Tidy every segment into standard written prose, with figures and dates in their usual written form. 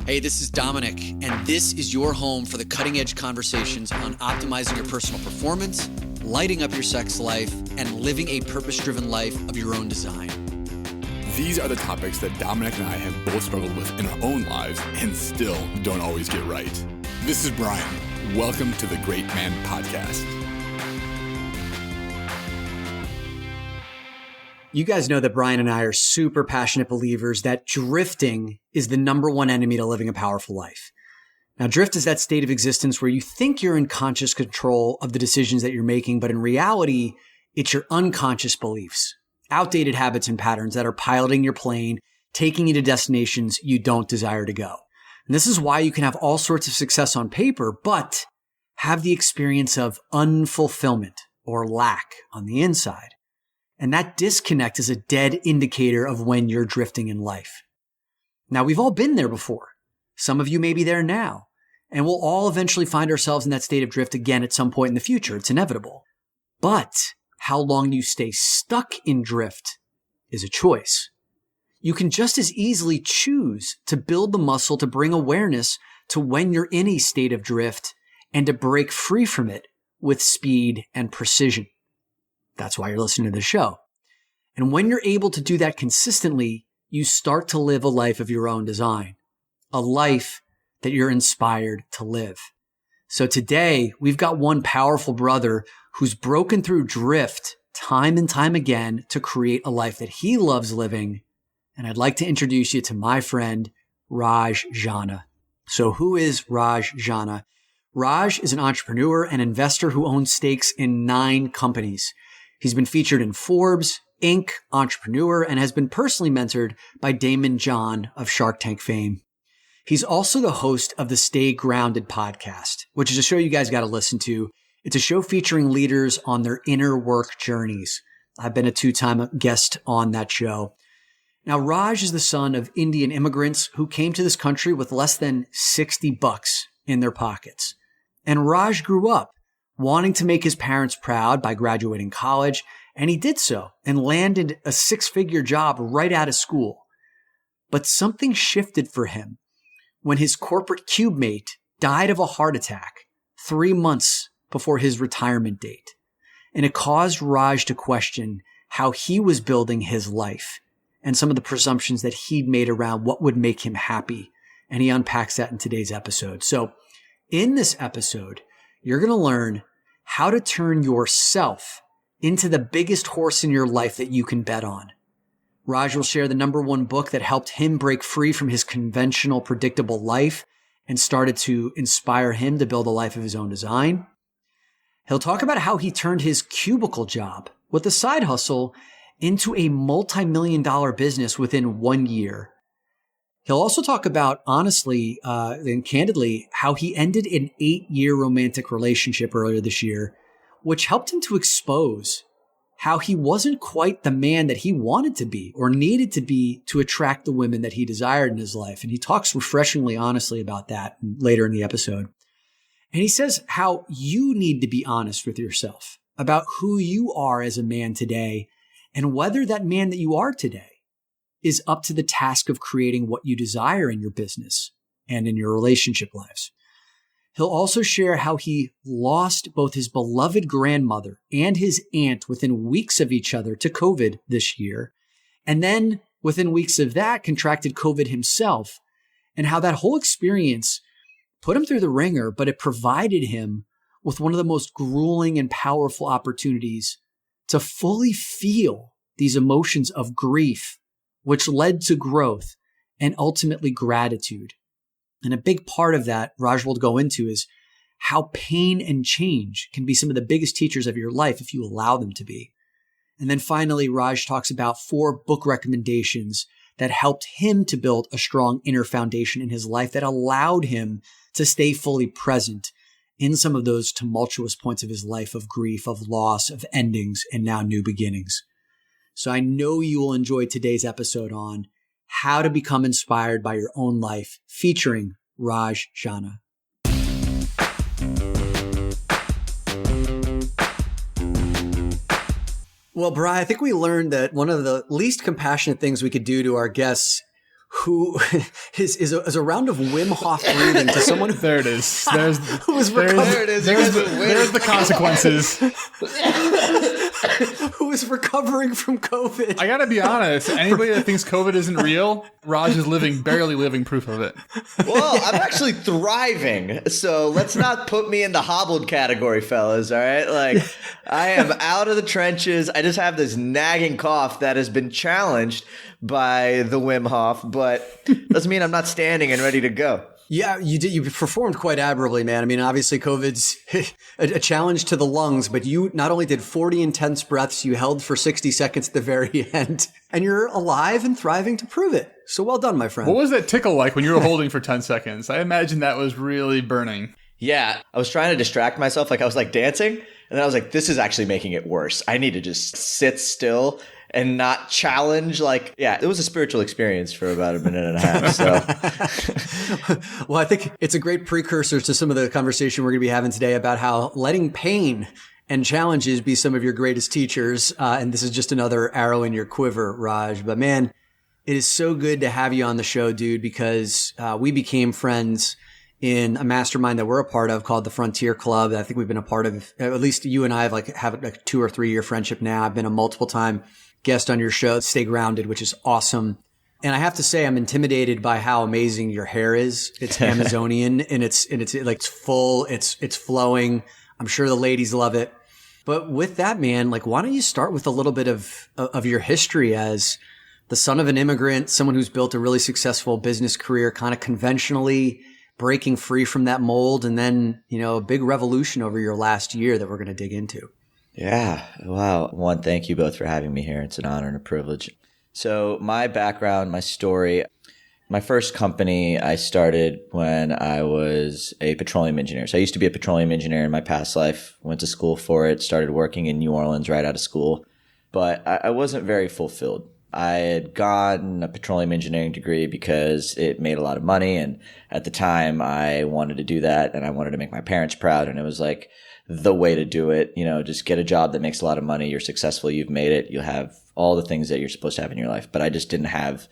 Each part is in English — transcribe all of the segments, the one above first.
Hey, this is Dominic, and this is your home for the cutting-edge conversations on optimizing your personal performance, lighting up your sex life, and living a purpose-driven life of your own design. These are the topics that Dominic and I have both struggled with in our own lives and still don't always get right. This is Bryan. Welcome to the Great Man Podcast. You guys know that Bryan and I are super passionate believers that drifting is the number one enemy to living a powerful life. Now, drift is that state of existence where you think you're in conscious control of the decisions that you're making, but in reality, it's your unconscious beliefs, outdated habits and patterns that are piloting your plane, taking you to destinations you don't desire to go. And this is why you can have all sorts of success on paper, but have the experience of unfulfillment or lack on the inside. And that disconnect is a dead indicator of when you're drifting in life. Now, we've all been there before. Some of you may be there now. And we'll all eventually find ourselves in that state of drift again at some point in the future. It's inevitable. But how long you stay stuck in drift is a choice. You can just as easily choose to build the muscle to bring awareness to when you're in a state of drift and to break free from it with speed and precision. That's why you're listening to the show. And when you're able to do that consistently, you start to live a life of your own design, a life that you're inspired to live. So today, we've got one powerful brother who's broken through drift time and time again to create a life that he loves living. And I'd like to introduce you to my friend, Rajs Jana. So who is Rajs Jana? Raj is an entrepreneur and investor who owns stakes in 9 companies. He's been featured in Forbes, Inc., Entrepreneur, and has been personally mentored by Damon John of Shark Tank fame. He's also the host of the Stay Grounded podcast, which is a show you guys got to listen to. It's a show featuring leaders on their inner work journeys. I've been a 2-time guest on that show. Now, Raj is the son of Indian immigrants who came to this country with less than $60 in their pockets. And Raj grew up wanting to make his parents proud by graduating college, and he did so and landed a 6-figure job right out of school. But something shifted for him when his corporate cube mate died of a heart attack 3 months before his retirement date. And it caused Raj to question how he was building his life and some of the presumptions that he'd made around what would make him happy. And he unpacks that in today's episode. So in this episode, you're going to learn how to turn yourself into the biggest horse in your life that you can bet on. Raj will share the number 1 book that helped him break free from his conventional, predictable life and started to inspire him to build a life of his own design. He'll talk about how he turned his cubicle job with a side hustle into a multi-million-dollar business within 1 year. He'll also talk about, honestly and candidly, how he ended an 8-year romantic relationship earlier this year, which helped him to expose how he wasn't quite the man that he wanted to be or needed to be to attract the women that he desired in his life. And he talks refreshingly honestly about that later in the episode. And he says how you need to be honest with yourself about who you are as a man today and whether that man that you are today is up to the task of creating what you desire in your business and in your relationship lives. He'll also share how he lost both his beloved grandmother and his aunt within weeks of each other to COVID this year. And then within weeks of that, contracted COVID himself, and how that whole experience put him through the ringer, but it provided him with one of the most grueling and powerful opportunities to fully feel these emotions of grief, which led to growth and ultimately gratitude. And a big part of that, Raj will go into, is how pain and change can be some of the biggest teachers of your life if you allow them to be. And then finally, Raj talks about 4 book recommendations that helped him to build a strong inner foundation in his life that allowed him to stay fully present in some of those tumultuous points of his life of grief, of loss, of endings, and now new beginnings. So I know you will enjoy today's episode on how to become inspired by your own life, featuring Rajs Journey. Well, Bryan, I think we learned that one of the least compassionate things we could do to our guests who is a round of Wim Hof breathing to someone who, there it is. There's the consequences. who is recovering from COVID. I gotta be honest. Anybody that thinks COVID isn't real, Raj is barely living proof of it. Well, I'm actually thriving. So let's not put me in the hobbled category, fellas. All right. Like, I am out of the trenches. I just have this nagging cough that has been challenged by the Wim Hof, but doesn't mean I'm not standing and ready to go. Yeah, you did. You performed quite admirably, man. I mean, obviously COVID's a challenge to the lungs, but you not only did 40 intense breaths, you held for 60 seconds at the very end, and you're alive and thriving to prove it. So well done, my friend. What was that tickle like when you were holding for 10 seconds? I imagine that was really burning. Yeah, I was trying to distract myself. Like, I was like dancing, and then I was like, this is actually making it worse. I need to just sit still and not challenge. Like, yeah, it was a spiritual experience for about a minute and a half. So, well, I think it's a great precursor to some of the conversation we're going to be having today about how letting pain and challenges be some of your greatest teachers. And this is just another arrow in your quiver, Raj. But man, it is so good to have you on the show, dude, because we became friends in a mastermind that we're a part of called the Frontier Club. I think we've been a part of, at least you and I have a 2 or 3 year friendship now. I've been a multiple time guest on your show, Stay Grounded, which is awesome. And I have to say, I'm intimidated by how amazing your hair is. It's Amazonian and it's like it's full, it's flowing. I'm sure the ladies love it. But with that, man, like, why don't you start with a little bit of your history as the son of an immigrant, someone who's built a really successful business career, kind of conventionally breaking free from that mold, and then, you know, a big revolution over your last year that we're going to dig into. Yeah. Wow. One, thank you both for having me here. It's an honor and a privilege. So my background, my story, my first company I started when I was a petroleum engineer. So I used to be a petroleum engineer in my past life, went to school for it, started working in New Orleans right out of school, but I wasn't very fulfilled. I had gotten a petroleum engineering degree because it made a lot of money. And at the time I wanted to do that and I wanted to make my parents proud. And it was like the way to do it, you know, just get a job that makes a lot of money. You're successful. You've made it. You'll have all the things that you're supposed to have in your life. But I just didn't have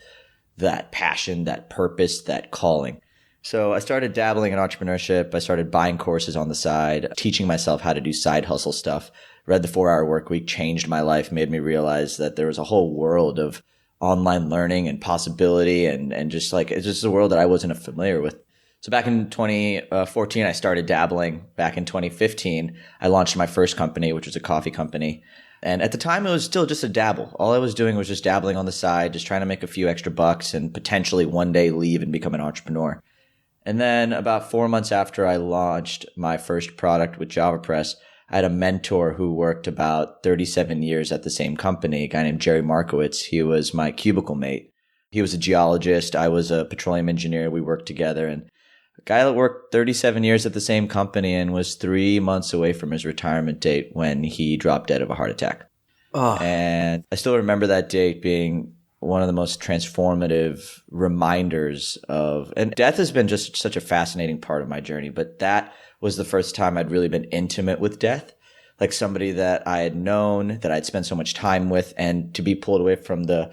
that passion, that purpose, that calling. So I started dabbling in entrepreneurship. I started buying courses on the side, teaching myself how to do side hustle stuff. Read the 4-Hour Workweek, changed my life, made me realize that there was a whole world of online learning and possibility and just like, it's just a world that I wasn't familiar with. So back in 2014, I started dabbling. Back in 2015, I launched my first company, which was a coffee company. And at the time, it was still just a dabble. All I was doing was just dabbling on the side, just trying to make a few extra bucks and potentially one day leave and become an entrepreneur. And then about 4 months after I launched my first product with JavaPress, I had a mentor who worked about 37 years at the same company, a guy named Jerry Markowitz. He was my cubicle mate. He was a geologist. I was a petroleum engineer. We worked together. And a guy that worked 37 years at the same company and was 3 months away from his retirement date when he dropped dead of a heart attack. Oh. And I still remember that date being one of the most transformative reminders of, and death has been just such a fascinating part of my journey, but that was the first time I'd really been intimate with death, like somebody that I had known, that I'd spent so much time with, and to be pulled away from the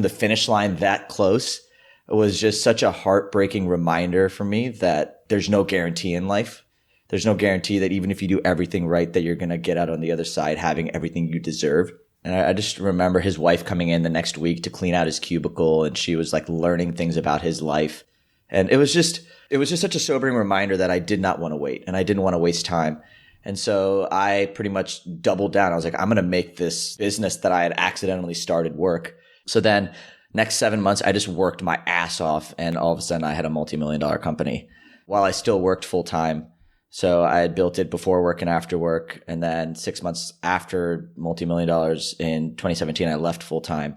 finish line that close was just such a heartbreaking reminder for me that there's no guarantee in life. There's no guarantee that even if you do everything right, that you're going to get out on the other side having everything you deserve. And I just remember his wife coming in the next week to clean out his cubicle, and she was like learning things about his life. And it was just such a sobering reminder that I did not want to wait and I didn't want to waste time. And so I pretty much doubled down. I was like, I'm going to make this business that I had accidentally started work. So then next 7 months, I just worked my ass off. And all of a sudden I had a multi-million-dollar company while I still worked full time. So I had built it before work and after work. And then 6 months after multi-million dollars in 2017, I left full time.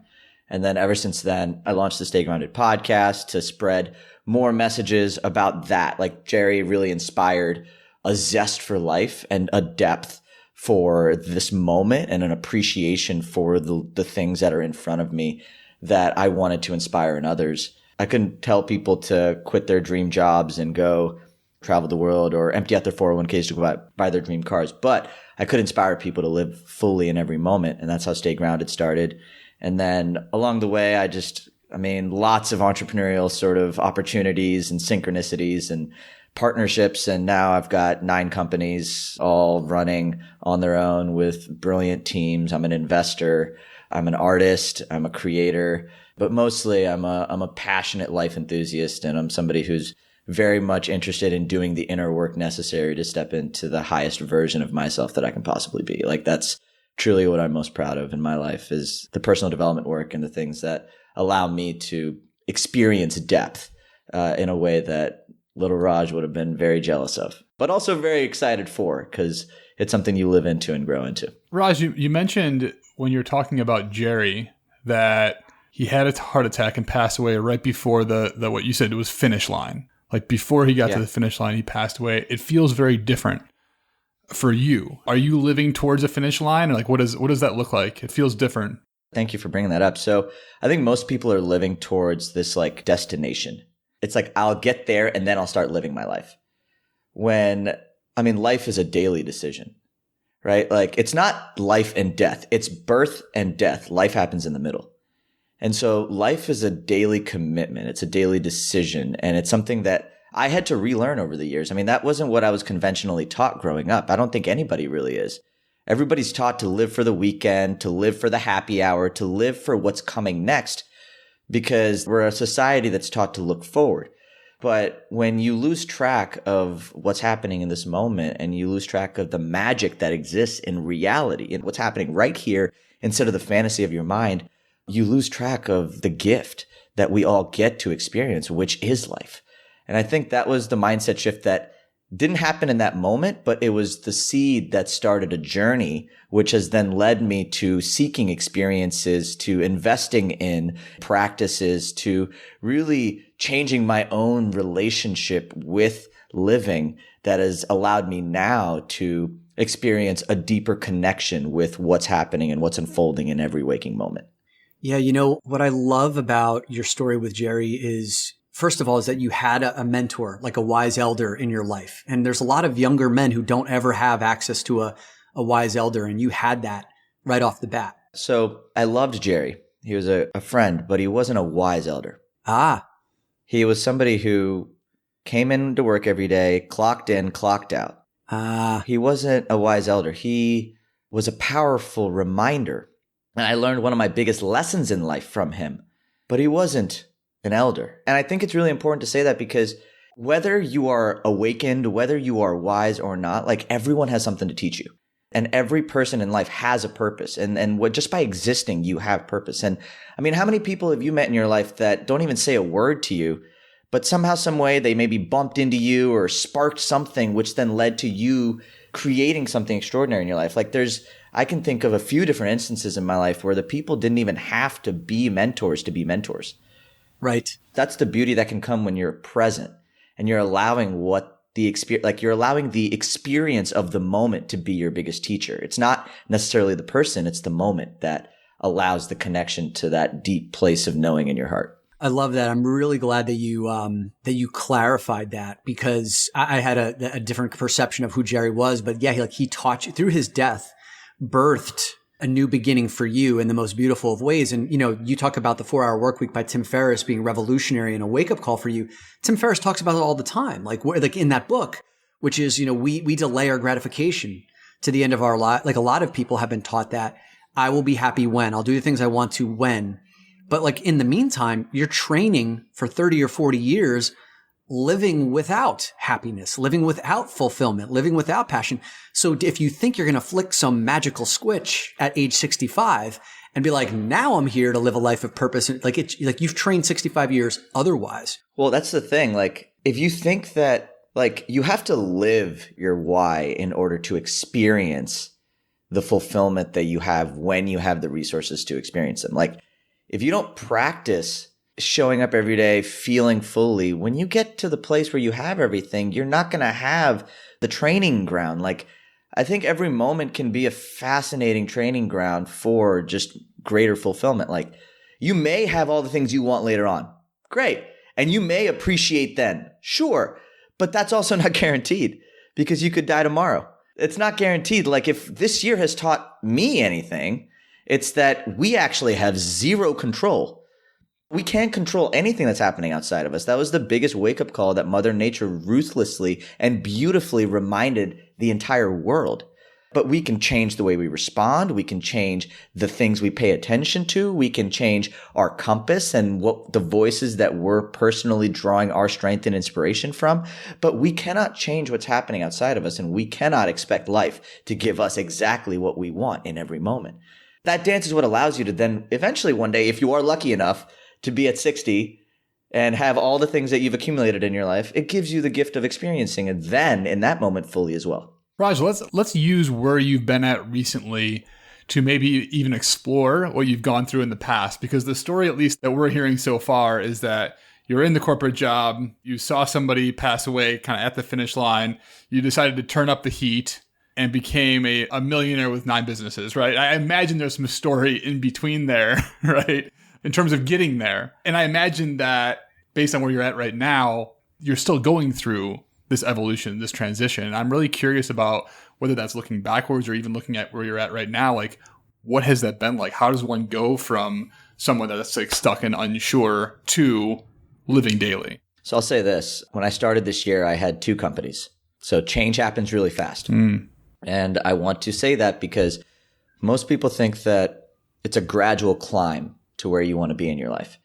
And then ever since then, I launched the Stay Grounded podcast to spread more messages about that. Like Jerry really inspired a zest for life and a depth for this moment and an appreciation for the things that are in front of me that I wanted to inspire in others. I couldn't tell people to quit their dream jobs and go travel the world or empty out their 401ks to go buy their dream cars, but I could inspire people to live fully in every moment. And that's how Stay Grounded started. And then along the way, I just I mean, lots of entrepreneurial sort of opportunities and synchronicities and partnerships. And now I've got 9 companies all running on their own with brilliant teams. I'm an investor. I'm an artist. I'm a creator, but mostly I'm a passionate life enthusiast. And I'm somebody who's very much interested in doing the inner work necessary to step into the highest version of myself that I can possibly be. Like, that's truly what I'm most proud of in my life, is the personal development work and the things that allow me to experience depth in a way that little Raj would have been very jealous of, but also very excited for, because it's something you live into and grow into. Raj, you mentioned when you're talking about Jerry that he had a heart attack and passed away right before the what you said was finish line. Like, before he got to the finish line, he passed away. It feels very different for you. Are you living towards a finish line? Or like, what does that look like? It feels different. Thank you for bringing that up. So I think most people are living towards this like destination. It's like, I'll get there and then I'll start living my life. Life is a daily decision, right? Like, it's not life and death. It's birth and death. Life happens in the middle. And so life is a daily commitment. It's a daily decision. And it's something that I had to relearn over the years. I mean, that wasn't what I was conventionally taught growing up. I don't think anybody really is. Everybody's taught to live for the weekend, to live for the happy hour, to live for what's coming next, because we're a society that's taught to look forward. But when you lose track of what's happening in this moment, and you lose track of the magic that exists in reality and what's happening right here instead of the fantasy of your mind, you lose track of the gift that we all get to experience, which is life. And I think that was the mindset shift that didn't happen in that moment, but it was the seed that started a journey, which has then led me to seeking experiences, to investing in practices, to really changing my own relationship with living, that has allowed me now to experience a deeper connection with what's happening and what's unfolding in every waking moment. Yeah, what I love about your story with Jerry is, first of all, is that you had a mentor, like a wise elder in your life. And there's a lot of younger men who don't ever have access to a wise elder. And you had that right off the bat. So I loved Jerry. He was a friend, but he wasn't a wise elder. He was somebody who came into work every day, clocked in, clocked out. He wasn't a wise elder. He was a powerful reminder. And I learned one of my biggest lessons in life from him, but he wasn't an elder. And I think it's really important to say that, because whether you are awakened, whether you are wise or not, like, everyone has something to teach you. And every person in life has a purpose. And just by existing, you have purpose. And I mean, how many people have you met in your life that don't even say a word to you, but somehow, some way, they maybe bumped into you or sparked something, which then led to you creating something extraordinary in your life? Like, I can think of a few different instances in my life where the people didn't even have to be mentors to be mentors. Right. That's the beauty that can come when you're present and you're allowing you're allowing the experience of the moment to be your biggest teacher. It's not necessarily the person, it's the moment that allows the connection to that deep place of knowing in your heart. I love that. I'm really glad that you clarified that, because I had a different perception of who Jerry was. But yeah, he taught you through his death, birthed a new beginning for you in the most beautiful of ways. And, you talk about the 4-Hour Workweek by Tim Ferriss being revolutionary and a wake up call for you. Tim Ferriss talks about it all the time, like in that book, which is, we delay our gratification to the end of our life. Like, a lot of people have been taught that I will be happy when I'll do the things I want to when. But like, in the meantime, you're training for 30 or 40 years, living without happiness, living without fulfillment, living without passion. So if you think you're going to flick some magical switch at age 65 and be like, now I'm here to live a life of purpose, like you've trained 65 years otherwise. Well, that's the thing. Like, if you think that, like, you have to live your why in order to experience the fulfillment that you have when you have the resources to experience them. Like, if you don't practice showing up every day, feeling fully, when you get to the place where you have everything, you're not going to have the training ground. Like, I think every moment can be a fascinating training ground for just greater fulfillment. Like, you may have all the things you want later on. Great. And you may appreciate then. Sure. But that's also not guaranteed, because you could die tomorrow. It's not guaranteed. Like, if this year has taught me anything, it's that we actually have zero control We can't control anything that's happening outside of us. That was the biggest wake-up call that Mother Nature ruthlessly and beautifully reminded the entire world. But we can change the way we respond. We can change the things we pay attention to. We can change our compass and what the voices that we're personally drawing our strength and inspiration from. But we cannot change what's happening outside of us, and we cannot expect life to give us exactly what we want in every moment. That dance is what allows you to then eventually one day, if you are lucky enough to be at 60 and have all the things that you've accumulated in your life, it gives you the gift of experiencing it then in that moment fully as well. Raj, let's use where you've been at recently to maybe even explore what you've gone through in the past, because the story, at least that we're hearing so far, is that you're in the corporate job, you saw somebody pass away kind of at the finish line, you decided to turn up the heat and became a millionaire with 9 businesses, right? I imagine there's some story in between there, right? In terms of getting there. And I imagine that based on where you're at right now, you're still going through this evolution, this transition. And I'm really curious about whether that's looking backwards or even looking at where you're at right now. Like, what has that been like? How does one go from someone that's like stuck and unsure to living daily? So I'll say this. When I started this year, I had 2 companies. So change happens really fast. And I want to say that because most people think that it's a gradual climb to where you want to be in your life.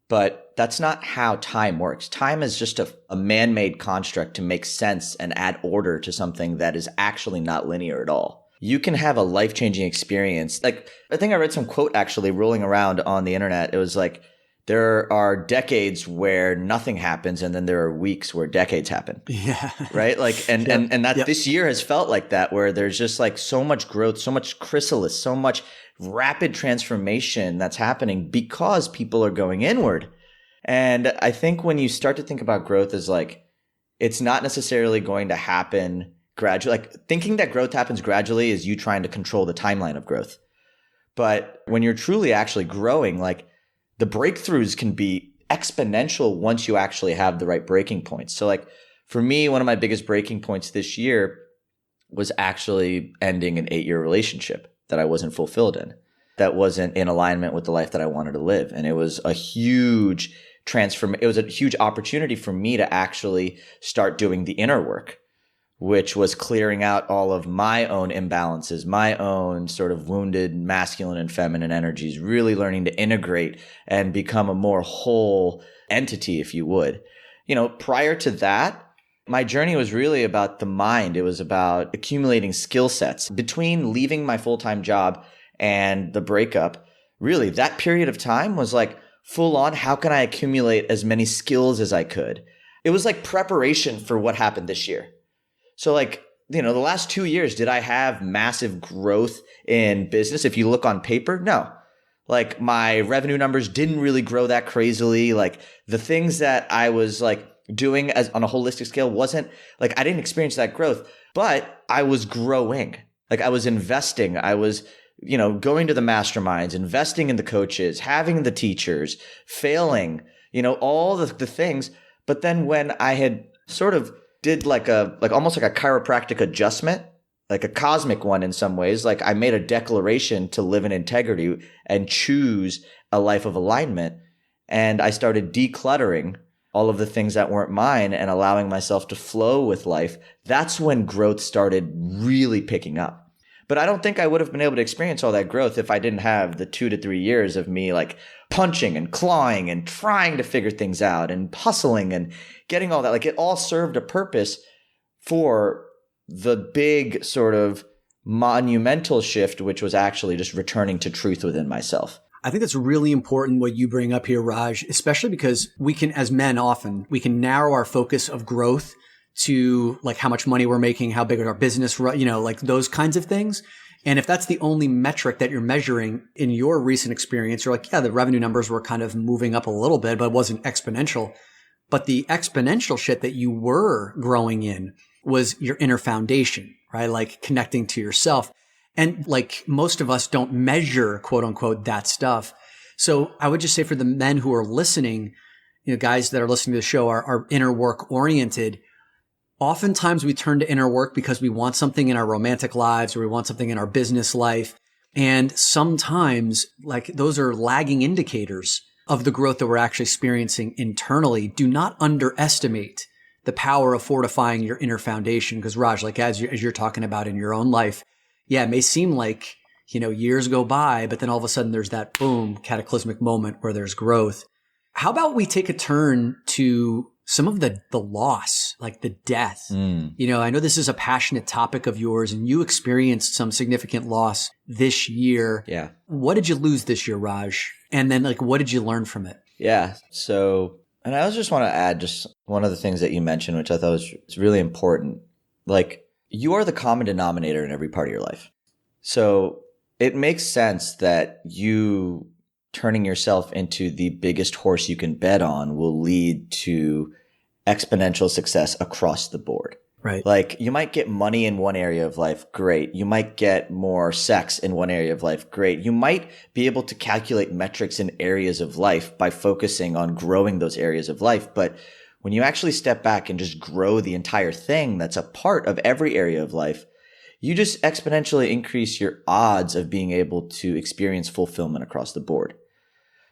But that's not how time works. Time is just a man-made construct to make sense and add order to something that is actually not linear at all. You can have a life-changing experience. Like, I think I read some quote actually rolling around on the internet. It was like, there are decades where nothing happens, and then there are weeks where decades happen. Yeah. Right? Like, and that this year has felt like that, where there's just like so much growth, so much chrysalis, so much rapid transformation that's happening because people are going inward. And I think when you start to think about growth as like, it's not necessarily going to happen gradually. Like, thinking that growth happens gradually is you trying to control the timeline of growth. But when you're truly actually growing, like, the breakthroughs can be exponential once you actually have the right breaking points. So like, for me, one of my biggest breaking points this year was actually ending an 8-year relationship that I wasn't fulfilled in, that wasn't in alignment with the life that I wanted to live. And it was a huge it was a huge opportunity for me to actually start doing the inner work, which was clearing out all of my own imbalances, my own sort of wounded masculine and feminine energies, really learning to integrate and become a more whole entity, if you would. You know, prior to that, my journey was really about the mind. It was about accumulating skill sets. Between leaving my full-time job and the breakup, really that period of time was like full on, how can I accumulate as many skills as I could? It was like preparation for what happened this year. So like, you know, the last 2 years, did I have massive growth in business? If you look on paper, no. Like, my revenue numbers didn't really grow that crazily. Like, the things that I was like doing as on a holistic scale wasn't like, I didn't experience that growth, but I was growing. Like, I was investing. I was, you know, going to the masterminds, investing in the coaches, having the teachers, failing, you know, all the things. But then when I had sort of did like almost like a chiropractic adjustment, like a cosmic one in some ways, like I made a declaration to live in integrity and choose a life of alignment. And I started decluttering all of the things that weren't mine and allowing myself to flow with life. That's when growth started really picking up. But I don't think I would have been able to experience all that growth if I didn't have the 2 to 3 years of me like punching and clawing and trying to figure things out and hustling and getting all that. Like, it all served a purpose for the big sort of monumental shift, which was actually just returning to truth within myself. I think that's really important what you bring up here, Raj, especially because we can, as men often, we can narrow our focus of growth to like how much money we're making, how big is our business, you know, like those kinds of things. And if that's the only metric that you're measuring in your recent experience, you're like, yeah, the revenue numbers were kind of moving up a little bit, but it wasn't exponential. But the exponential shit that you were growing in was your inner foundation, right? Like connecting to yourself. And like most of us don't measure, quote unquote, that stuff. So I would just say for the men who are listening, you know, guys that are listening to the show are inner work oriented. Oftentimes we turn to inner work because we want something in our romantic lives or we want something in our business life. And sometimes like those are lagging indicators of the growth that we're actually experiencing internally, do not underestimate the power of fortifying your inner foundation. Because Raj, like as you're talking about in your own life, yeah, it may seem like, years go by, but then all of a sudden there's that boom, cataclysmic moment where there's growth. How about we take a turn to some of the loss, like the death? I know this is a passionate topic of yours, and you experienced some significant loss this year. Yeah. What did you lose this year, Raj? And then what did you learn from it? Yeah. So, and I just want to add just one of the things that you mentioned, which I thought was really important. Like, you are the common denominator in every part of your life. So it makes sense that you turning yourself into the biggest horse you can bet on will lead to exponential success across the board. Right. Like, you might get money in one area of life. Great. You might get more sex in one area of life. Great. You might be able to calculate metrics in areas of life by focusing on growing those areas of life. But when you actually step back and just grow the entire thing that's a part of every area of life, you just exponentially increase your odds of being able to experience fulfillment across the board.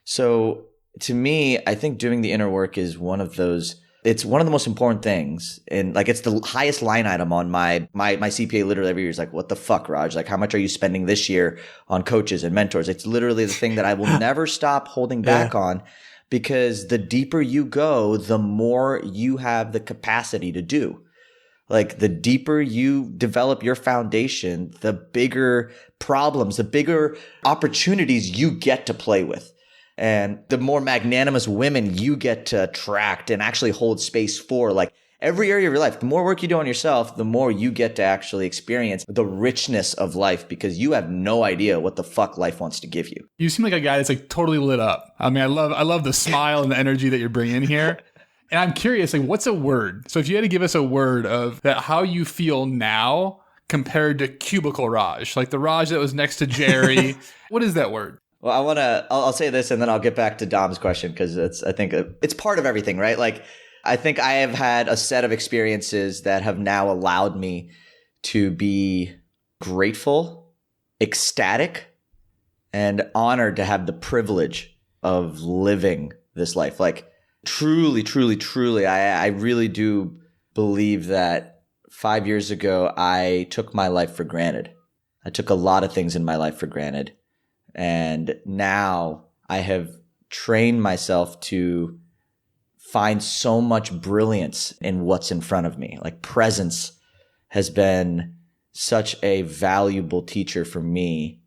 So to me, I think doing the inner work is one of those, it's one of the most important things. And like, it's the highest line item on my CPA literally every year is like, what the fuck, Raj? Like, how much are you spending this year on coaches and mentors? It's literally the thing that I will never stop holding back on, because the deeper you go, the more you have the capacity to do. Like, the deeper you develop your foundation, the bigger problems, the bigger opportunities you get to play with. And the more magnanimous women you get to attract and actually hold space for. Like, every area of your life, the more work you do on yourself, the more you get to actually experience the richness of life, because you have no idea what the fuck life wants to give you. You seem like a guy that's like totally lit up. I mean, I love the smile and the energy that you're bringing here. And I'm curious, like, what's a word? So if you had to give us a word of that, how you feel now compared to cubicle Raj, like the Raj that was next to Jerry, what is that word? Well, I'll say this and then I'll get back to Dom's question, because I think it's part of everything, right? Like, I think I have had a set of experiences that have now allowed me to be grateful, ecstatic, and honored to have the privilege of living this life. Like, truly, truly, truly, I really do believe that 5 years ago, I took my life for granted. I took a lot of things in my life for granted. And now I have trained myself to find so much brilliance in what's in front of me. Like, presence has been such a valuable teacher for me.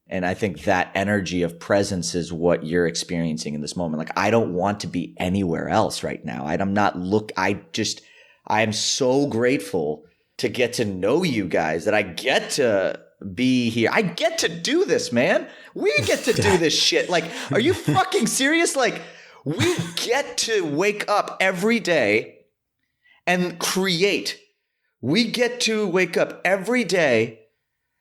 And I think that energy of presence is what you're experiencing in this moment. Like, I don't want to be anywhere else right now. I am so grateful to get to know you guys, that I get to be here. I get to do this, man. We get to do this shit. Like, are you fucking serious? Like, we get to wake up every day and create. We get to wake up every day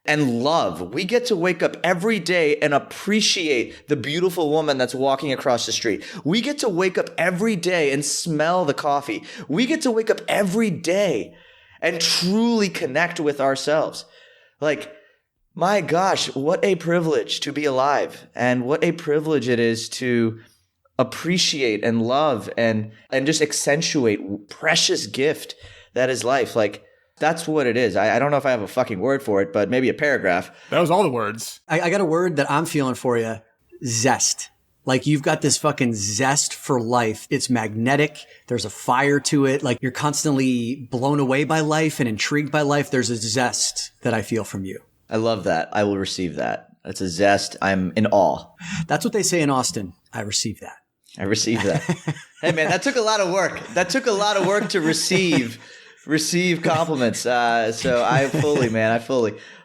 and love. We get to wake up every day and appreciate the beautiful woman that's walking across the street. We get to wake up every day and smell the coffee. We get to wake up every day and truly connect with ourselves. Like, my gosh, what a privilege to be alive, and what a privilege it is to appreciate and love and just accentuate precious gift that is life. Like, that's what it is. I don't know if I have a fucking word for it, but maybe a paragraph. That was all the words. I got a word that I'm feeling for you. Zest. Like, you've got this fucking zest for life. It's magnetic. There's a fire to it. Like, you're constantly blown away by life and intrigued by life. There's a zest that I feel from you. I love that. I will receive that. That's a zest. I'm in awe. That's what they say in Austin. I receive that. I received that. Hey, man, that took a lot of work. That took a lot of work to receive compliments. So I fully.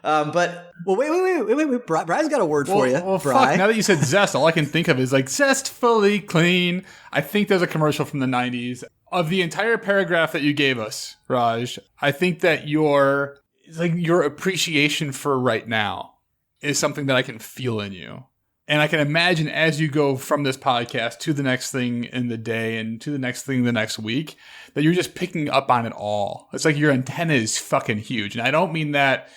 But well, wait. Brian's got a word for you. Well, fuck. Now that you said zest, all I can think of is like zestfully clean. I think there's a commercial from the 90s. Of the entire paragraph that you gave us, Raj, I think that your appreciation for right now is something that I can feel in you. And I can imagine as you go from this podcast to the next thing in the day and to the next thing the next week, that you're just picking up on it all. It's like your antenna is fucking huge. And I don't mean that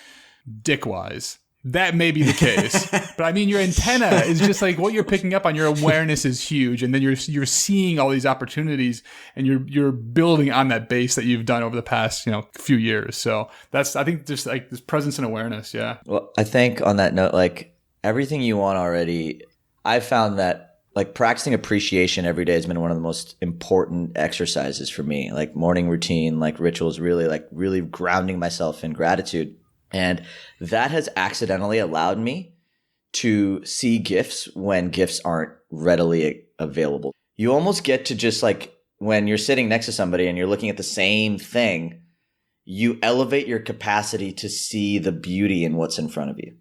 dick-wise. that may be the case. But I mean, your antenna is just like what you're picking up on. Your awareness is huge. And then you're seeing all these opportunities and you're building on that base that you've done over the past, few years. So that's, I think, just like this presence and awareness. Yeah. Well, I think on that note, like everything you want already, I found that like practicing appreciation every day has been one of the most important exercises for me. Like morning routine, like rituals, really grounding myself in gratitude. And that has accidentally allowed me to see gifts when gifts aren't readily available. You almost get to just like when you're sitting next to somebody and you're looking at the same thing, you elevate your capacity to see the beauty in what's in front of you,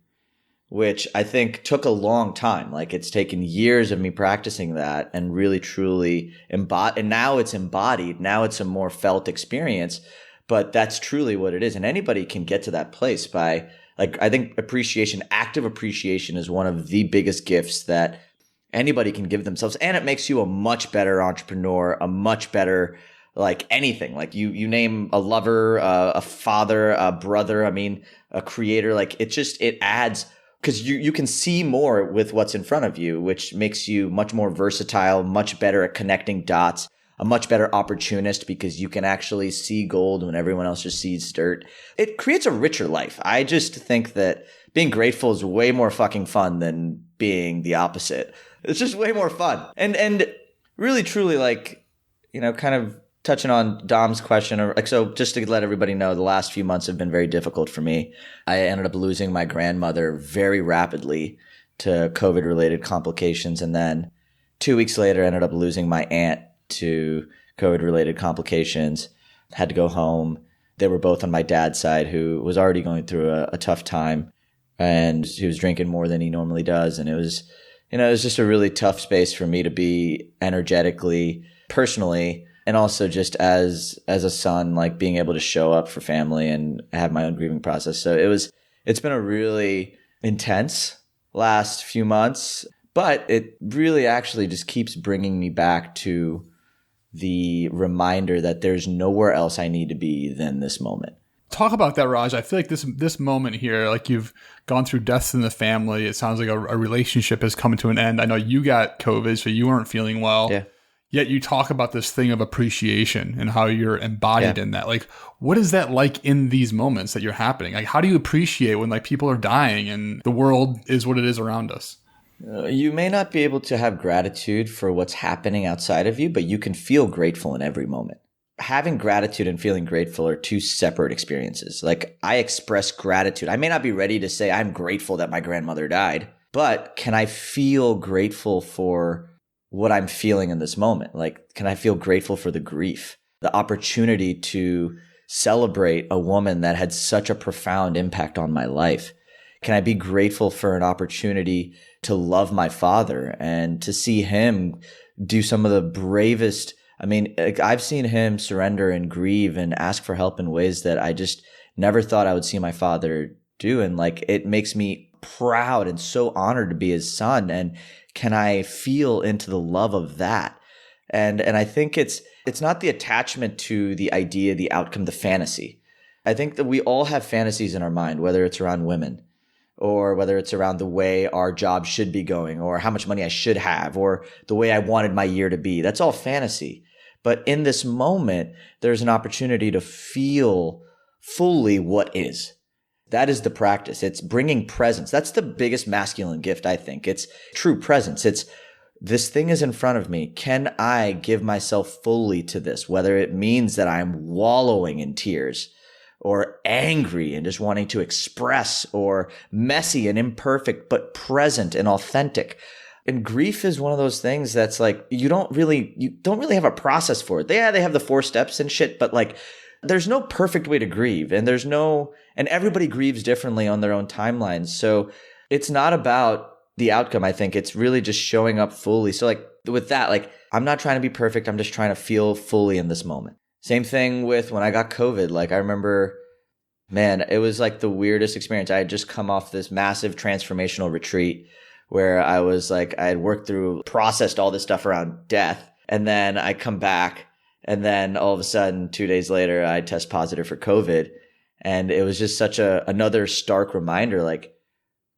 which I think took a long time. Like it's taken years of me practicing that and really truly embodied. And now it's embodied. Now it's a more felt experience. But that's truly what it is. And anybody can get to that place by, like, I think appreciation, active appreciation is one of the biggest gifts that anybody can give themselves. And it makes you a much better entrepreneur, a much better, like anything. Like you name a lover, a father, a brother, I mean, a creator, like it adds, because you can see more with what's in front of you, which makes you much more versatile, much better at connecting dots. A much better opportunist because you can actually see gold when everyone else just sees dirt. It creates a richer life. I just think that being grateful is way more fucking fun than being the opposite. It's just way more fun. And really truly like, kind of touching on Dom's question, or like, so just to let everybody know, the last few months have been very difficult for me. I ended up losing my grandmother very rapidly to COVID related complications. And then 2 weeks later, I ended up losing my aunt to COVID-related complications, had to go home. They were both on my dad's side, who was already going through a tough time, and he was drinking more than he normally does. And it was just a really tough space for me to be energetically, personally, and also just as a son, like being able to show up for family and have my own grieving process. So it's been a really intense last few months, but it really actually just keeps bringing me back to the reminder that there's nowhere else I need to be than this moment. Talk about that, Raj. I feel like this moment here, like you've gone through deaths in the family. It sounds like a relationship has come to an end. I know you got COVID, so you weren't feeling well. Yeah. Yet you talk about this thing of appreciation and how you're embodied in that. Like, what is that like in these moments that you're happening? Like, how do you appreciate when like people are dying and the world is what it is around us? You may not be able to have gratitude for what's happening outside of you, but you can feel grateful in every moment. Having gratitude and feeling grateful are two separate experiences. Like I express gratitude. I may not be ready to say I'm grateful that my grandmother died, but can I feel grateful for what I'm feeling in this moment? Like, can I feel grateful for the grief, the opportunity to celebrate a woman that had such a profound impact on my life? Can I be grateful for an opportunity to love my father and to see him do some of the bravest? I mean, I've seen him surrender and grieve and ask for help in ways that I just never thought I would see my father do. And like, it makes me proud and so honored to be his son. And can I feel into the love of that? And I think it's not the attachment to the idea, the outcome, the fantasy. I think that we all have fantasies in our mind, whether it's around women, or whether it's around the way our job should be going, or how much money I should have, or the way I wanted my year to be. That's all fantasy. But in this moment, there's an opportunity to feel fully what is. That is the practice. It's bringing presence. That's the biggest masculine gift, I think. It's true presence. It's this thing is in front of me. Can I give myself fully to this? Whether it means that I'm wallowing in tears, or angry and just wanting to express, or messy and imperfect, but present and authentic. And grief is one of those things that's like, you don't really have a process for it. They have the 4 steps and shit, but like, there's no perfect way to grieve, and and everybody grieves differently on their own timelines. So it's not about the outcome. I think it's really just showing up fully. So like with that, like, I'm not trying to be perfect. I'm just trying to feel fully in this moment. Same thing with when I got COVID. Like I remember, man, it was like the weirdest experience. I had just come off this massive transformational retreat where I was like, I had worked through, processed all this stuff around death. And then I come back, and then all of a sudden, 2 days later, I test positive for COVID. And it was just such another stark reminder, like,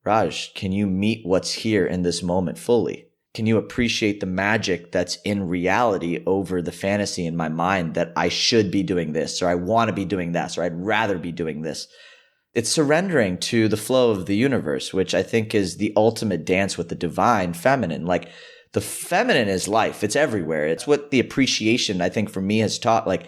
Raj, can you meet what's here in this moment fully? Can you appreciate the magic that's in reality over the fantasy in my mind that I should be doing this, or I want to be doing this, or I'd rather be doing this? It's surrendering to the flow of the universe, which I think is the ultimate dance with the divine feminine. Like, the feminine is life. It's everywhere. It's what the appreciation, I think, for me has taught. Like,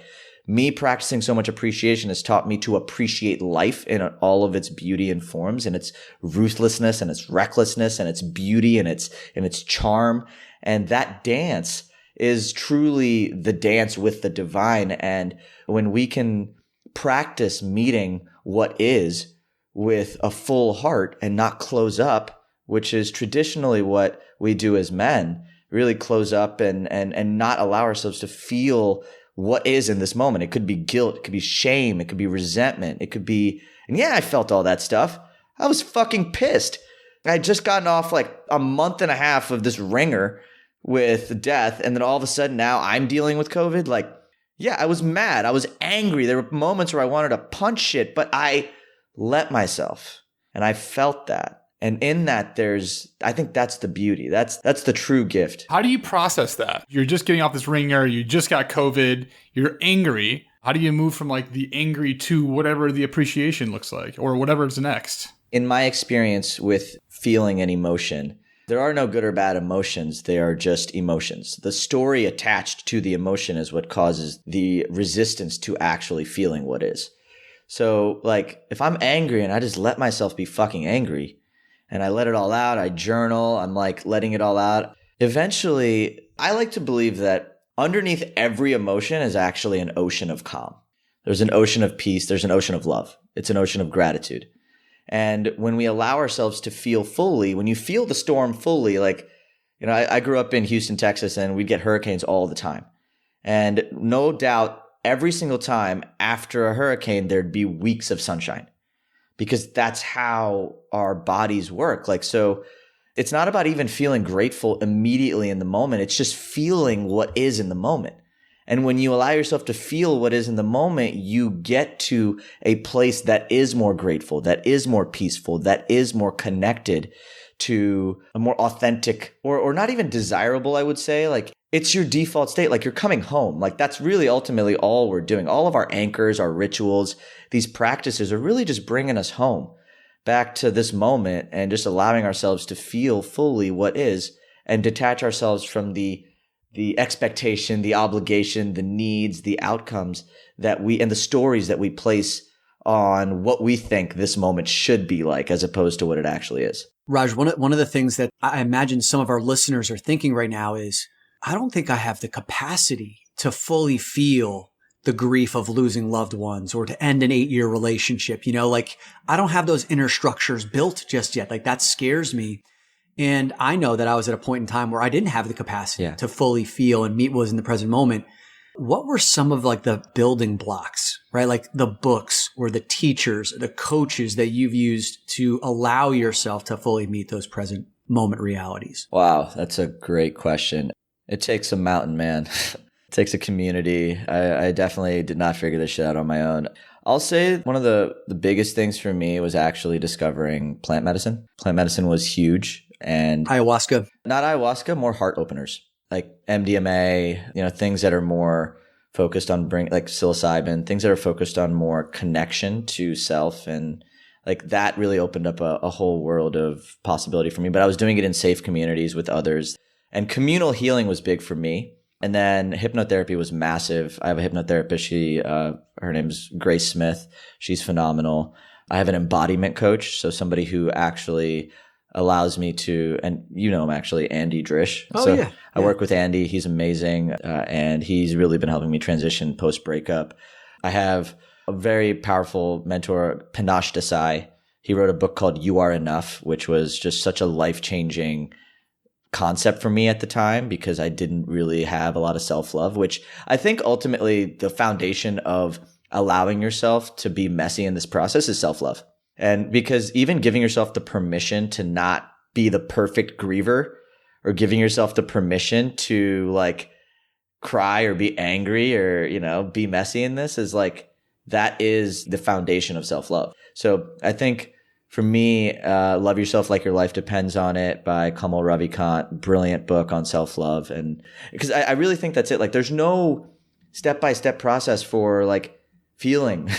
me practicing so much appreciation has taught me to appreciate life in all of its beauty and forms, and its ruthlessness and its recklessness and its beauty and its charm. And that dance is truly the dance with the divine. And when we can practice meeting what is with a full heart and not close up, which is traditionally what we do as men, really close up and not allow ourselves to feel what is in this moment. It could be guilt. It could be shame. It could be resentment. It could be, and yeah, I felt all that stuff. I was fucking pissed. I had just gotten off like a month and a half of this ringer with death. And then all of a sudden now I'm dealing with COVID. Like, yeah, I was mad. I was angry. There were moments where I wanted to punch shit, but I let myself, and I felt that. And in that, I think that's the beauty. That's the true gift. How do you process that? You're just getting off this ringer. You just got COVID. You're angry. How do you move from like the angry to whatever the appreciation looks like, or whatever's next? In my experience with feeling an emotion, there are no good or bad emotions. They are just emotions. The story attached to the emotion is what causes the resistance to actually feeling what is. So like, if I'm angry and I just let myself be fucking angry, and I let it all out, I journal, I'm like letting it all out. Eventually, I like to believe that underneath every emotion is actually an ocean of calm. There's an ocean of peace. There's an ocean of love. It's an ocean of gratitude. And when we allow ourselves to feel fully, when you feel the storm fully, like, you know, I grew up in Houston, Texas, and we'd get hurricanes all the time. And no doubt, every single time after a hurricane, there'd be weeks of sunshine. Because that's how our bodies work. Like, so it's not about even feeling grateful immediately in the moment. It's just feeling what is in the moment. And when you allow yourself to feel what is in the moment, you get to a place that is more grateful, that is more peaceful, that is more connected to a more authentic or not even desirable, I would say. Like, it's your default state. Like, you're coming home. Like, that's really ultimately all we're doing. All of our anchors, our rituals, these practices are really just bringing us home back to this moment and just allowing ourselves to feel fully what is and detach ourselves from the expectation, the obligation, the needs, the outcomes and the stories that we place on what we think this moment should be like, as opposed to what it actually is. Raj, one of the things that I imagine some of our listeners are thinking right now is, I don't think I have the capacity to fully feel the grief of losing loved ones or to end an 8-year relationship. You know, like, I don't have those inner structures built just yet. Like, that scares me. And I know that I was at a point in time where I didn't have the capacity to fully feel and meet what was in the present moment. What were some of like the building blocks, right? Like the books or the teachers, the coaches that you've used to allow yourself to fully meet those present moment realities? Wow, that's a great question. It takes a mountain, man. It takes a community. I definitely did not figure this shit out on my own. I'll say one of the biggest things for me was actually discovering plant medicine. Plant medicine was huge. And ayahuasca. Not ayahuasca, more heart openers. Like MDMA, you know, things that are more focused on like psilocybin, things that are focused on more connection to self. And like that really opened up a whole world of possibility for me. But I was doing it in safe communities with others. And communal healing was big for me. And then hypnotherapy was massive. I have a hypnotherapist. Her name's Grace Smith. She's phenomenal. I have an embodiment coach. So somebody who actually allows me to, and you know him actually, Andy Drish. I work with Andy. He's amazing. And he's really been helping me transition post-breakup. I have a very powerful mentor, Panache Desai. He wrote a book called You Are Enough, which was just such a life-changing concept for me at the time because I didn't really have a lot of self-love, which I think ultimately the foundation of allowing yourself to be messy in this process is self-love. And because even giving yourself the permission to not be the perfect griever or giving yourself the permission to like cry or be angry or, you know, be messy in this is like, that is the foundation of self-love. So I think For me, Love Yourself Like Your Life Depends on It by Kamal Ravikant, brilliant book on self-love. And because I really think that's it. Like there's no step-by-step process for like feeling.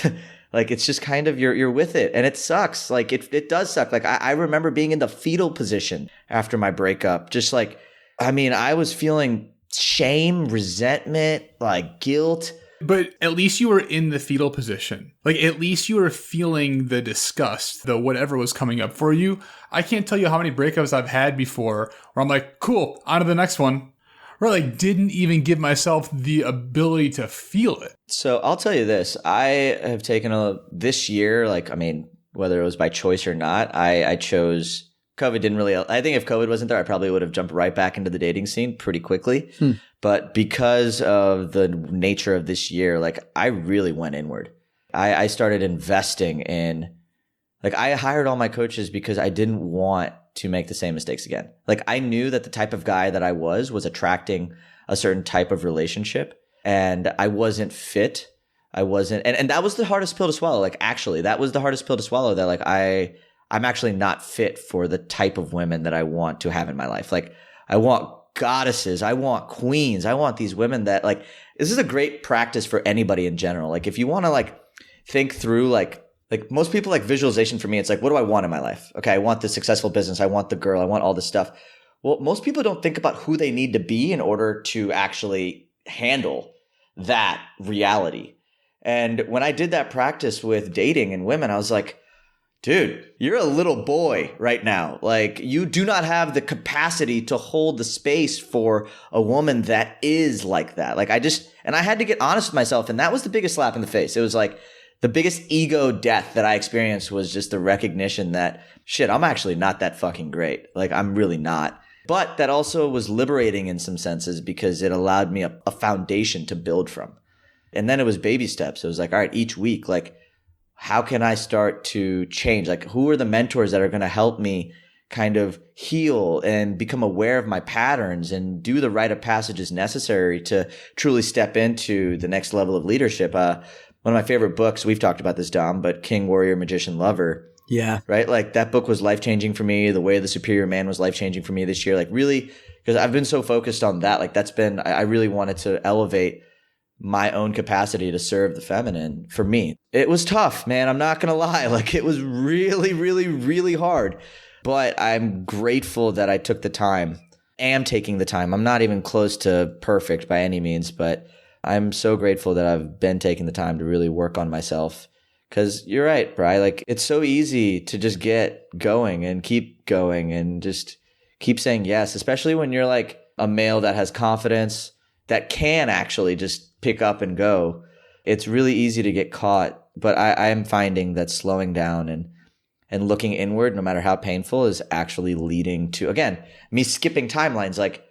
Like it's just kind of you're with it, and it sucks. Like it does suck. Like I remember being in the fetal position after my breakup. Just like, I mean, I was feeling shame, resentment, like guilt. But at least you were in the fetal position. Like at least you were feeling the disgust, the whatever was coming up for you. I can't tell you how many breakups I've had before where I'm like, cool, on to the next one. Or like didn't even give myself the ability to feel it. So I'll tell you this. I have taken this year, like, I mean, whether it was by choice or not, I chose COVID. I think if COVID wasn't there, I probably would have jumped right back into the dating scene pretty quickly. But because of the nature of this year, like I really went inward. I started investing in, like I hired all my coaches because I didn't want to make the same mistakes again. Like I knew that the type of guy that I was attracting a certain type of relationship, and I wasn't fit. I wasn't, and that was the hardest pill to swallow. Like actually, that was the hardest pill to swallow, that like I'm actually not fit for the type of women that I want to have in my life. Like I want goddesses, I want queens, I want these women that like, this is a great practice for anybody in general. Like if you want to like think through like most people, like visualization for me, it's like, what do I want in my life? Okay, I want the successful business. I want the girl. I want all this stuff. Well, most people don't think about who they need to be in order to actually handle that reality. And when I did that practice with dating and women, I was like, dude, you're a little boy right now. Like you do not have the capacity to hold the space for a woman that is like that. Like and I had to get honest with myself. And that was the biggest slap in the face. It was like, the biggest ego death that I experienced was just the recognition that, shit, I'm actually not that fucking great. Like, I'm really not. But that also was liberating in some senses because it allowed me a foundation to build from. And then it was baby steps. It was like, all right, each week, like, how can I start to change? Like, who are the mentors that are going to help me kind of heal and become aware of my patterns and do the rite of passages necessary to truly step into the next level of leadership? One of my favorite books, we've talked about this, Dom, but King, Warrior, Magician, Lover. Yeah. Right? Like that book was life-changing for me. The Way of the Superior Man was life-changing for me this year. Like really, because I've been so focused on that. Like I really wanted to elevate my own capacity to serve the feminine for me. It was tough, man. I'm not going to lie. Like it was really, really, really hard. But I'm grateful that I took the time, am taking the time. I'm not even close to perfect by any means, but I'm so grateful that I've been taking the time to really work on myself. Because you're right, Bri. Like it's so easy to just get going and just keep saying yes, especially when you're like a male that has confidence, that can actually just pick up and go. It's really easy to get caught. But I am finding that slowing down and looking inward, no matter how painful, is actually leading to, again, me skipping timelines. Like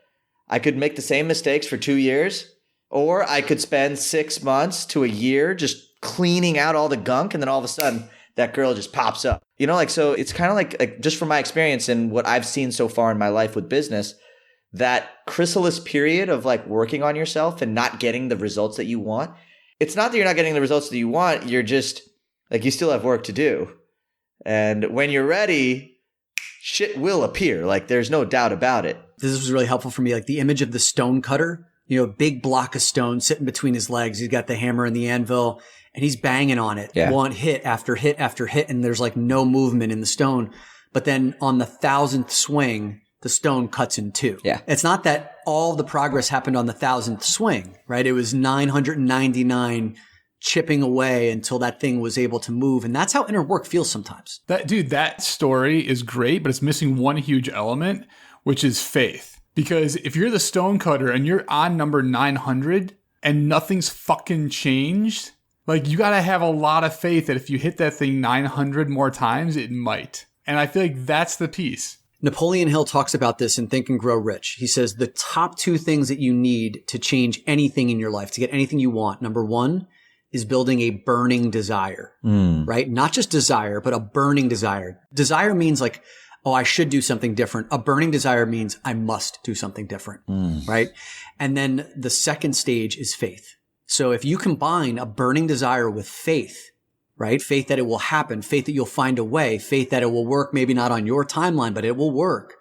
I could make the same mistakes for 2 years, or I could spend 6 months to a year just cleaning out all the gunk, and then all of a sudden that girl just pops up. You know, like, so it's kind of like just from my experience and what I've seen so far in my life with business, that chrysalis period of like working on yourself and not getting the results that you want. It's not that you're not getting the results that you want. You're just like, you still have work to do. And when you're ready, shit will appear. Like there's no doubt about it. This was really helpful for me. Like the image of the stone cutter, you know, a big block of stone sitting between his legs. He's got the hammer and the anvil and he's banging on it. Yeah. One hit after hit after hit. And there's like no movement in the stone. But then on the 1,000th swing, the stone cuts in two. Yeah. It's not that all the progress happened on the 1,000th swing, right? It was 999 chipping away until that thing was able to move. And that's how inner work feels sometimes. That story is great, but it's missing one huge element, which is faith. Because if you're the stone cutter and you're on number 900 and nothing's fucking changed, like you got to have a lot of faith that if you hit that thing 900 more times, it might. And I feel like that's the piece. Napoleon Hill talks about this in Think and Grow Rich. He says the top 2 things that you need to change anything in your life, to get anything you want. Number 1 is building a burning desire, right? Not just desire, but a burning desire. Desire means like, oh, I should do something different. A burning desire means I must do something different, right? And then the second stage is faith. So if you combine a burning desire with faith, right? Faith that it will happen, faith that you'll find a way, faith that it will work, maybe not on your timeline, but it will work.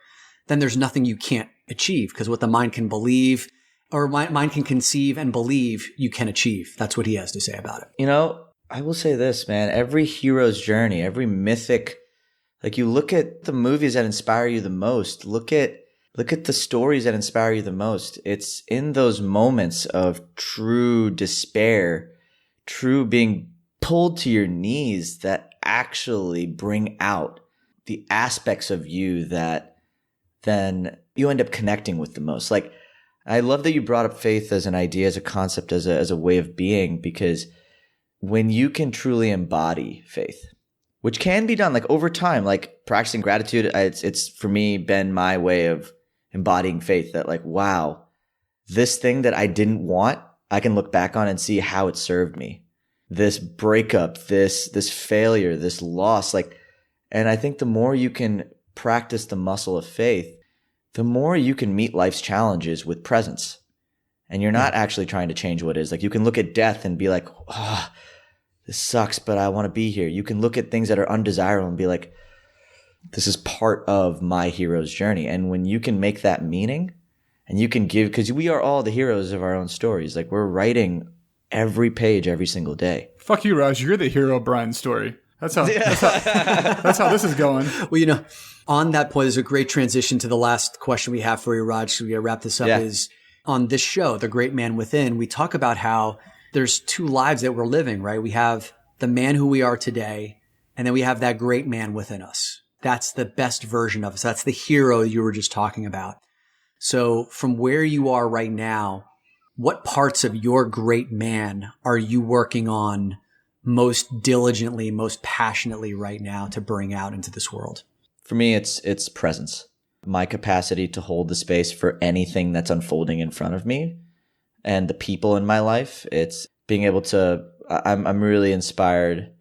Then there's nothing you can't achieve, because what the mind can believe or mind can conceive and believe, you can achieve. That's what he has to say about it. You know, I will say this, man, every hero's journey, every mythic, like you look at the movies that inspire you the most, look at the stories that inspire you the most. It's in those moments of true despair, true being pulled to your knees, that actually bring out the aspects of you that then you end up connecting with the most. Like, I love that you brought up faith as an idea, as a concept, as a way of being, because when you can truly embody faith, which can be done like over time, like practicing gratitude, it's for me been my way of embodying faith, that like, wow, this thing that I didn't want, I can look back on and see how it served me. This breakup, this failure, this loss, like, and I think the more you can practice the muscle of faith, the more you can meet life's challenges with presence. And you're not actually trying to change what is. Like, you can look at death and be like, oh, this sucks, but I want to be here. You can look at things that are undesirable and be like, this is part of my hero's journey. And when you can make that meaning and you can give, because we are all the heroes of our own stories. Like, we're writing every page, every single day. Fuck you, Raj. You're the hero of Bryan's story. That's how this is going. Well, you know, on that point, there's a great transition to the last question we have for you, Raj. So we gotta wrap this up. Is on this show, The Great Man Within, we talk about how there's two lives that we're living, right? We have the man who we are today, and then we have that great man within us. That's the best version of us. That's the hero you were just talking about. So from where you are right now, what parts of your great man are you working on most diligently, most passionately right now to bring out into this world? For me, it's presence. My capacity to hold the space for anything that's unfolding in front of me and the people in my life. It's being able to, I'm really inspired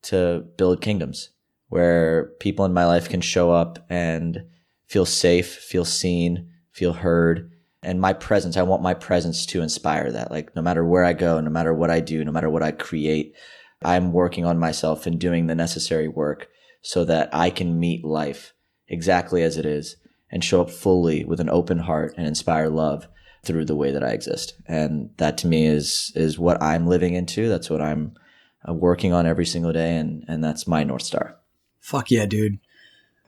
to build kingdoms where people in my life can show up and feel safe, feel seen, feel heard. And my presence, I want my presence to inspire that. Like, no matter where I go, no matter what I do, no matter what I create, I'm working on myself and doing the necessary work so that I can meet life exactly as it is and show up fully with an open heart and inspire love through the way that I exist. And that to me is what I'm living into. That's what I'm working on every single day. And that's my North Star. Fuck yeah, dude.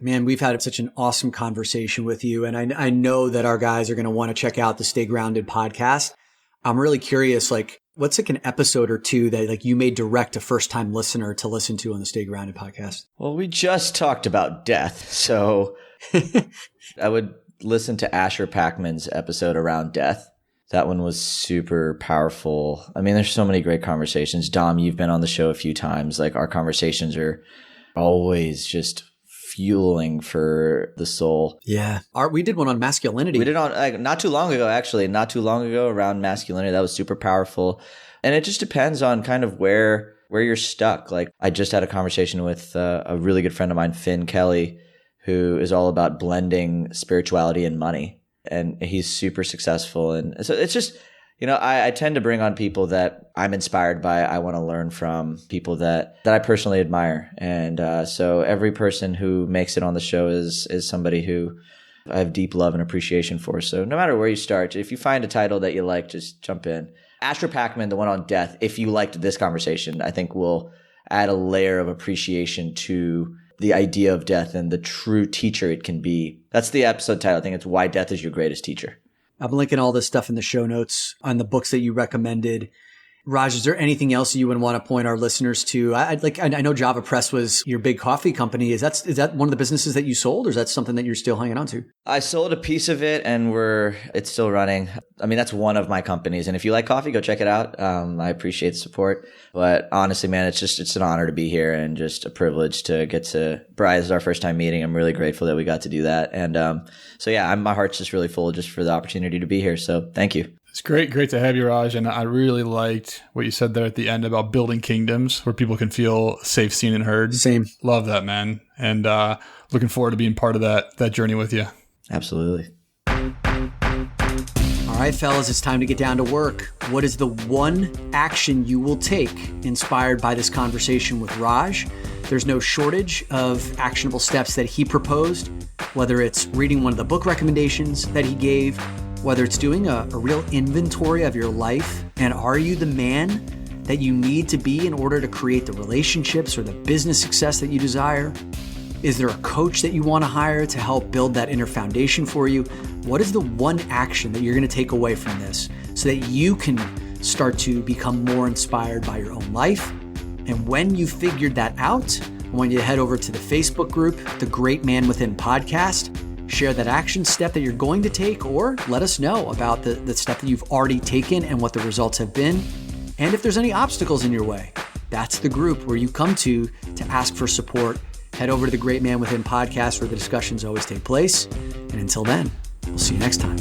Man, we've had such an awesome conversation with you. And I know that our guys are going to want to check out the Stay Grounded podcast. I'm really curious, like, what's like an episode or two that like you may direct a first-time listener to listen to on the Stay Grounded podcast? Well, we just talked about death. So I would listen to Asher Packman's episode around death. That one was super powerful. I mean, there's so many great conversations. Dom, you've been on the show a few times. Like, our conversations are always just fueling for the soul. Yeah. We did one on masculinity. We did on not too long ago around masculinity. That was super powerful. And it just depends on kind of where you're stuck. Like, I just had a conversation with a really good friend of mine, Finn Kelly, who is all about blending spirituality and money. And he's super successful. And so it's just, you know, I tend to bring on people that I'm inspired by. I want to learn from people that I personally admire. And so every person who makes it on the show is somebody who I have deep love and appreciation for. So no matter where you start, if you find a title that you like, just jump in. Asher Packman, the one on death, if you liked this conversation, I think will add a layer of appreciation to the idea of death and the true teacher it can be. That's the episode title. I think it's Why Death is Your Greatest Teacher. I'm linking all this stuff in the show notes on the books that you recommended. Raj, is there anything else you would want to point our listeners to? I know Java Press was your big coffee company. Is that one of the businesses that you sold, or is that something that you're still hanging on to? I sold a piece of it, and it's still running. I mean, that's one of my companies. And if you like coffee, go check it out. I appreciate the support. But honestly, man, it's an honor to be here and just a privilege to get to. Bryan, this is our first time meeting. I'm really grateful that we got to do that. And so yeah, my heart's just really full just for the opportunity to be here. So thank you. It's great to have you, Raj. And I really liked what you said there at the end about building kingdoms where people can feel safe, seen, and heard. Same. Love that, man. And looking forward to being part of that journey with you. Absolutely. All All right, fellas, it's time to get down to work. What is the one action you will take inspired by this conversation with Raj? There's no shortage of actionable steps that he proposed, whether it's reading one of the book recommendations that he gave, whether it's doing a real inventory of your life, and are you the man that you need to be in order to create the relationships or the business success that you desire? Is there a coach that you want to hire to help build that inner foundation for you? What is the one action that you're going to take away from this so that you can start to become more inspired by your own life? And when you figured that out, I want you to head over to the Facebook group, The Great Man Within Podcast, share that action step that you're going to take, or let us know about the step that you've already taken and what the results have been. And if there's any obstacles in your way, that's the group where you come to ask for support. Head over to the Great Man Within Podcast where the discussions always take place. And until then, we'll see you next time.